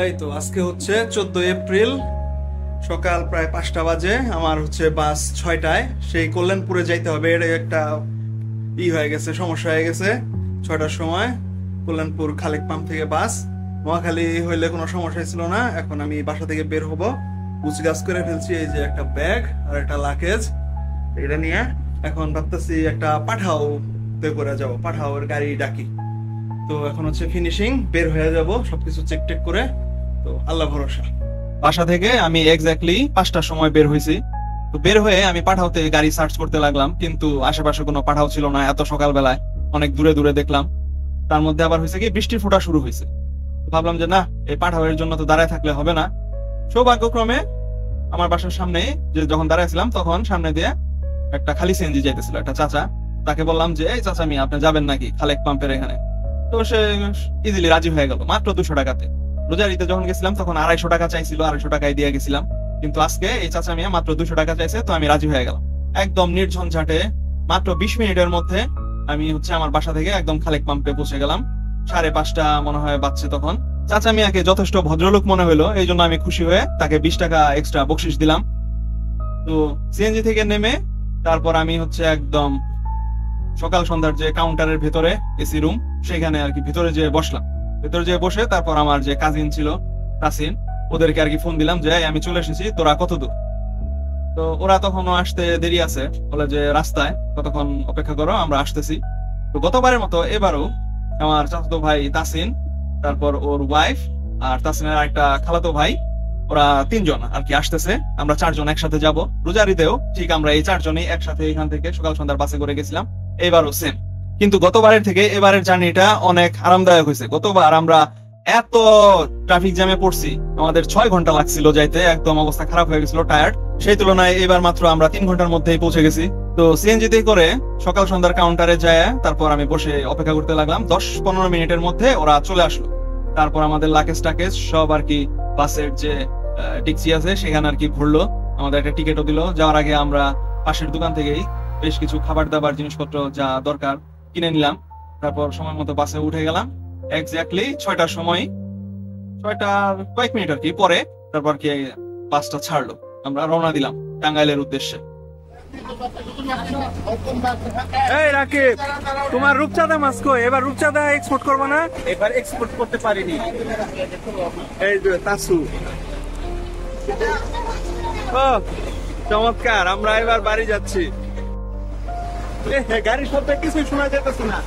এই তো আজকে হচ্ছে 14 এপ্রিল, সকাল প্রায় 5টা বাজে। আমার হচ্ছে বাস 6টায়, সেই কল্যাণপুরে যাইতে হবে। এটা একটা হয়ে গেছে, সমস্যা হয়ে গেছে। 6টার সময় কল্যাণপুর খালেক পাম্প থেকে বাস। নোয়াখালী হইলে কোনো সমস্যা ছিল না। এখন আমি বাসা থেকে বের হব, গুছগাছ করে ফেলছি। এই যে একটা ব্যাগ আর একটা লাকেজ, এটা নিয়ে এখন ভাবতেছি একটা পাঠাও করে যাবো, পাঠাওয়ের গাড়ি ডাকি। তো এখন হচ্ছে ফিনিশিং, বের হয়ে যাব সবকিছু চেক টেক করে। তো আল্লাহ ভরসা। বাসা থেকে আমি এক্স্যাক্টলি 5টার সময় বের হয়েছি। তো বের হয়ে আমি পাঠাওতে গাড়ি সার্চ করতে লাগলাম, কিন্তু আশেপাশে কোনো পাঠাও ছিল না। এত সকালবেলায় অনেক দূরে দূরে দেখলাম। তার মধ্যে আবার হয়েছে কি, বৃষ্টির ফোঁটা শুরু হয়েছে। ভাবলাম যে না, এই পাঠাওয়ের জন্য তো দাঁড়ায় থাকলে হবে না। সৌভাগ্যক্রমে আমার বাসার সামনে যে যখন দাঁড়াইছিলাম, তখন সামনে দিয়ে একটা খালি সিএনজি যাইতেছিল একটা চাচা। তাকে বললাম যে এই চাচা, আমি আপনি যাবেন নাকি খালেক পাম্পের এখানে? তো সে ইজিলি রাজি হয়ে গেল, মাত্র 200 টাকাতে। রোজারিতে যখন গেছিলাম তখন 250 টাকা চাইছিল, 250 টাকায় দিয়ে গেছিলাম। কিন্তু আজকে এই চাচা মিয়া মাত্র 200 টাকা চাইছে, তো আমি রাজি হয়ে গেলাম। একদম নির্ঝঞ্ঝাটে মাত্র 20 মিনিটের মধ্যে আমি হচ্ছে আমার বাসা থেকে একদম খালেক পাম্পে পৌঁছে গেলাম। 5:30 মনে হয় বাজছে তখন। চাচা মিয়াকে যথেষ্ট ভদ্রলোক মনে হলো, এই জন্য আমি খুশি হয়ে তাকে 20 টাকা এক্সট্রা বকশিস দিলাম। তো সিএনজি থেকে নেমে তারপর আমি হচ্ছে একদম সকাল সন্ধ্যার যে কাউন্টারের ভেতরে এসি রুম, সেখানে আর কি ভেতরে যে বসলাম। ভেতরে যে বসে তারপর আমার যে কাজিন ছিল তাসিন, ওদেরকে আর কি ফোন দিলাম যে আমি চলে এসেছি, তোরা কত দূর? তো ওরা তখনও আসতে দেরি আছে, বলে যে রাস্তায়, কতক্ষণ অপেক্ষা করো, আমরা আসতেছি। তো গতবারের মতো এবারও আমার চাচাতো ভাই তাসিন, তারপর ওর ওয়াইফ আর তাসিনের আরেকটা খালাতো ভাই, ওরা 3 জন আর কি আসতেছে। আমরা 4 জন একসাথে যাব। রোজারিতেও ঠিক আমরা এই 4 জনই একসাথে এখান থেকে সকাল সন্ধ্যার বাসে করে গেছিলাম। এবারও সেম, কিন্তু গতবারের থেকে এবারের জার্নিটা অনেক আরামদায়ক হয়েছে। গতবার আমরা এত ট্রাফিক জ্যামে পড়ছি, আমাদের 6 ঘন্টা লাগছিল যাইতে, একদম অবস্থা খারাপ হয়ে গেছিল, টায়ার্ড। সেই তুলনায় এবার মাত্র আমরা 3 ঘন্টার মধ্যেই পৌঁছে গেছি। তো সিএনজিতে করে সকাল সন্ধ্যার কাউন্টারে যায়, তারপর আমি বসে অপেক্ষা করতে লাগলাম। 10-15 মিনিটের মধ্যে ওরা চলে আসলো। তারপর আমাদের লাকেজ টাকেজ সব আর কি বাসের যে ট্যাক্সি আছে সেখানে আর কি ভরলো। আমাদের একটা টিকিটও দিল। যাওয়ার আগে আমরা পাশের দোকান থেকেই বেশ কিছু খাবার দাবার জিনিসপত্র যা দরকার কিনে নিলাম। তারপর সময় মতো বাসে উঠে গেলাম। এক্স্যাক্টলি 6টার সময়, 6টার কয়েক মিনিট আর কি পরে তারপর কি বাসটা ছাড়লো। আমরা রওনা দিলাম টাঙ্গাইলের উদ্দেশ্যে। এই রাকিব, তোমার রূপচাঁদা মাছ কই? এবার রূপচাঁদা এক্সপোর্ট করবো না? এবার এক্সপোর্ট করতে পারিনি। এই যে তাসু, ও চমৎকার। আমরা এবার বাড়ি যাচ্ছি। গাড়ির শব্দ কিছুই শোনা যেতেছে না।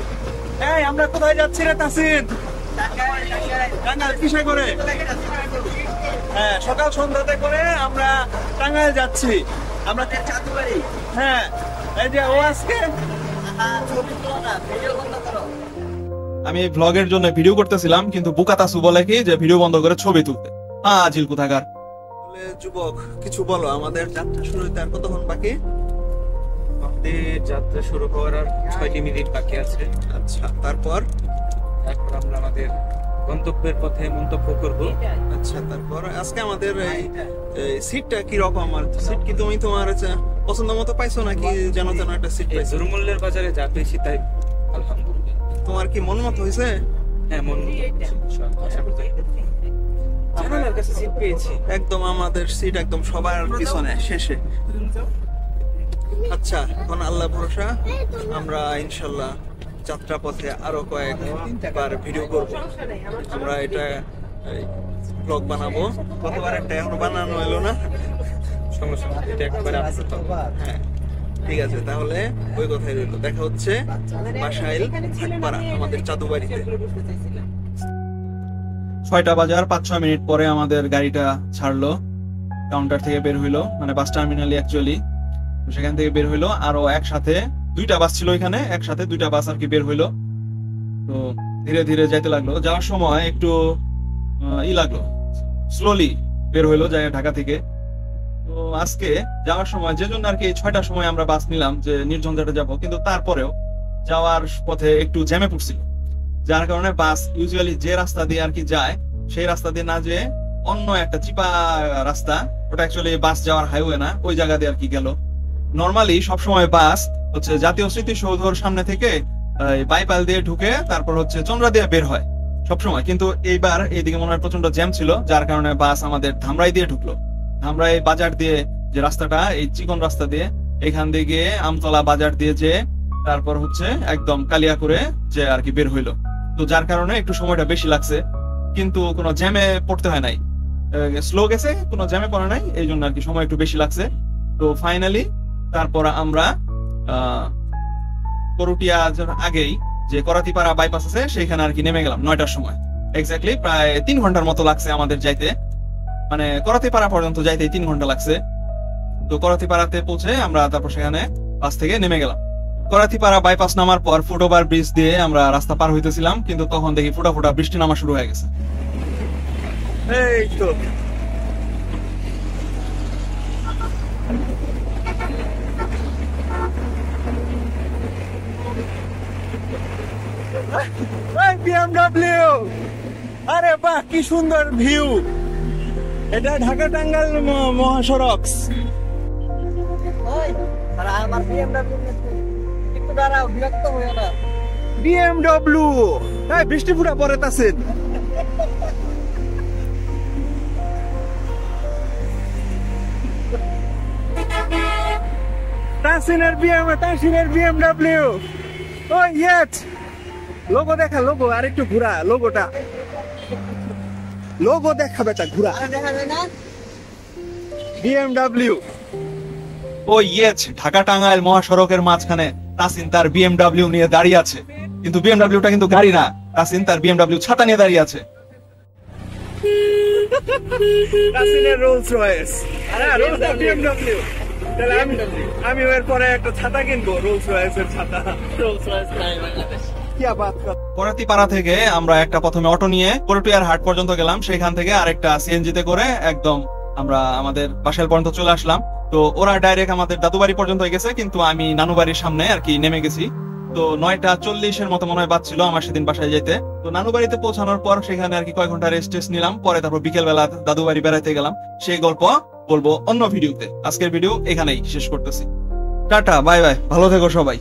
এই আমরা কোথায় যাচ্ছি রে তাসিন? টাঙ্গাইল। কিসে করে? হ্যাঁ, সকাল সন্ধ্যাতে করে আমরা টাঙ্গাইল যাচ্ছি। আমরা চাঁদবাড়ি। হ্যাঁ, এই যে ও আজকে আমি ভ্লগের জন্য ভিডিও করতেছিলাম, কিন্তু বুকা তাসু বলে কি যে ভিডিও বন্ধ করে ছবি তুলতে। জিল কোথাকার। যুবক, কিছু বলো। আমাদের যাত্রা শুরু হইতে আর কতক্ষণ বাকি? আমাদের যাত্রা শুরু হওয়ার আর 6টি মিনিট বাকি আছে। আচ্ছা, তারপর আমরা আমাদের গন্তব্যের পথে মন্তব্য করব। আচ্ছা, তারপর আজকে আমাদের এই সিটটা কি রকম? আর সিট কি তুমি তোমার পছন্দ মতো পাইছো নাকি জানো জানো একটা সিট পাইছো? জোরমূল্যের বাজারে যা পেয়েছি তাই আলহামদুলিল্লাহ। তোমার কি মন মতো হয়েছে? হ্যাঁ, মন আশা করতে জানালার কাছে সিট পেয়েছি। একদম আমাদের সিট একদম সবার পিছনে শেষে। আচ্ছা, এখন আল্লাহ ভরসা। আমরা ইনশাল্লাহ যাত্রা পথে আরো কয়েকবার ভিডিও করব। আমরা এটা ব্লগ বানাবো। গতবার একটা এখনো বানানো হলো না, সমস্যা নেই, এটা একবারে আপলোড হবে। হ্যাঁ, ঠিক আছে। তাহলে ওই কথাই রইল। দেখা হচ্ছে বাসাইল থাকপাড়া, আমাদের চাঁদুবাড়িতে। 6টা বাজার 5-6 মিনিট পরে আমাদের গাড়িটা ছাড়লো, কাউন্টার থেকে বের হইলো, মানে বাস টার্মিনালি অ্যাকচুয়ালি। সেখান থেকে বের হইলো আরো একসাথে 2টা বাস ছিল এখানে, একসাথে 2টা বাস আর কি বের হইলো। তো ধীরে ধীরে যাইতে লাগলো। যাওয়ার সময় একটু লাগলো, স্লোলি বের হইলো যায় ঢাকা থেকে। তো আজকে যাওয়ার সময় যে জন্য আর কি 6টার সময় আমরা বাস নিলাম যে নির্ঝঞ্ঝাটে যাব, কিন্তু তারপরেও যাওয়ার পথে একটু জ্যামে পড়ছিল। যার কারণে বাস ইউজুয়ালি যে রাস্তা দিয়ে আর কি যায়, সেই রাস্তা দিয়ে না যেয়ে অন্য একটা চিপা রাস্তা, ওটা অ্যাকচুয়ালি বাস যাওয়ার হাইওয়ে না, ওই জায়গা দিয়ে আর কি গেল। নর্মালি সবসময় বাস হচ্ছে জাতীয় স্মৃতিসৌধর সামনে থেকে বাইপাল দিয়ে ঢুকে তারপর হচ্ছে চন্দ্রা দিয়ে বের হয়। সবসময়, কিন্তু এইবার এইদিকে মনে হয় প্রচন্ড জ্যাম ছিল, যার কারণে বাস আমাদের ধামরাই দিয়ে ঢুকলো। ধামরাই বাজার দিয়ে যে রাস্তাটা, এই চিকন রাস্তা দিয়ে, এখান দিয়ে গিয়ে আমতলা বাজার দিয়ে যে তারপর হচ্ছে একদম কালিয়াকুরে যে আর কি বের হইলো। তো যার কারণে একটু সময়টা বেশি লাগছে, কিন্তু কোনো জ্যামে পড়তে হয় নাই, স্লো গেছে, কোনো জ্যামে পড়ে নাই, এই জন্য আর কি সময় একটু বেশি লাগছে। তো ফাইনালি তারপর আমরা করুটিয়া আগেই যে করাতিপাড়া বাইপাস আছে সেইখানে আর কি নেমে গেলাম 9টার সময়। এক্স্যাক্টলি প্রায় 3 ঘন্টার মতো লাগছে আমাদের যাইতে, মানে করাতিপাড়া পর্যন্ত যাইতে 3 ঘন্টা লাগছে। তো করাতিপাড়াতে পৌঁছে আমরা তারপর সেখানে বাস থেকে নেমে গেলাম। করাতিপাড়া বাইপাস নামার পর ফুটওভার ব্রিজ দিয়ে আমরা রাস্তা পার হইতেছিলাম, কিন্তু তখন দেখি ফুটা ফুটা বৃষ্টি নামা শুরু হয়ে গেছে। এই তো বিএমডব্লিউ, আরে বাহ কি সুন্দর ভিউ, এটা ঢাকা টাঙ্গাইল মহাসড়ক। বিএমডব্লিউ বৃষ্টি ফুটা পরে তাছে। তাসিনের বিএমডব্লিউ। ও ইয়েট লোগো দেখা, লোগো আরেকটু ঘুরা, লোগোটা লোগো দেখা বেটা, ঘুরা বিএমডব্লিউ। ও ইয়েস, ঢাকা টাঙ্গাইল মহাসড়কের মাঝখানে তাসিন তার বিএমডব্লিউ নিয়ে দাঁড়িয়ে আছে, কিন্তু বিএমডব্লিউটা কিন্তু গাড়ি না, তাসিন তার বিএমডব্লিউ ছাতা নিয়ে দাঁড়িয়ে আছে। তাসিনের রোলস রয়েস, আরে রোলস বিএমডব্লিউ। তাহলে আমি এর পরে একটা ছাতা কিনবো, রোলস রয়েসের ছাতা। রোলস রয়েস নাই বাংলাদেশ। করাতিপাড়া থেকে আমরা একটা প্রথমে অটো নিয়ে করটিয়ার হাট পর্যন্ত গেলাম, সেখান থেকে আরেকটা সিএনজিতে করে একদম আমরা আমাদের বাসার পর্যন্ত চলে আসলাম। তো ওরা ডাইরেক্ট আমাদের দাদুবাড়ি পর্যন্ত গেছে, কিন্তু আমি নানুবাড়ির সামনে আর কি নেমে গেছি। তো 9:40 মতো মনে হয় বাজছিল আমার সেদিন বাসায় যেতে। তো নানুবাড়িতে পৌঁছানোর পর সেখানে আর কি কয়েক ঘন্টা রেস্ট নিলাম, পরে তারপর বিকেল বেলা দাদুবাড়ি বেড়াইতে গেলাম। সেই গল্প বলবো অন্য ভিডিওতে। আজকের ভিডিও এখানেই শেষ করতেছি। টাটা, বাই বাই, ভালো থেকো সবাই।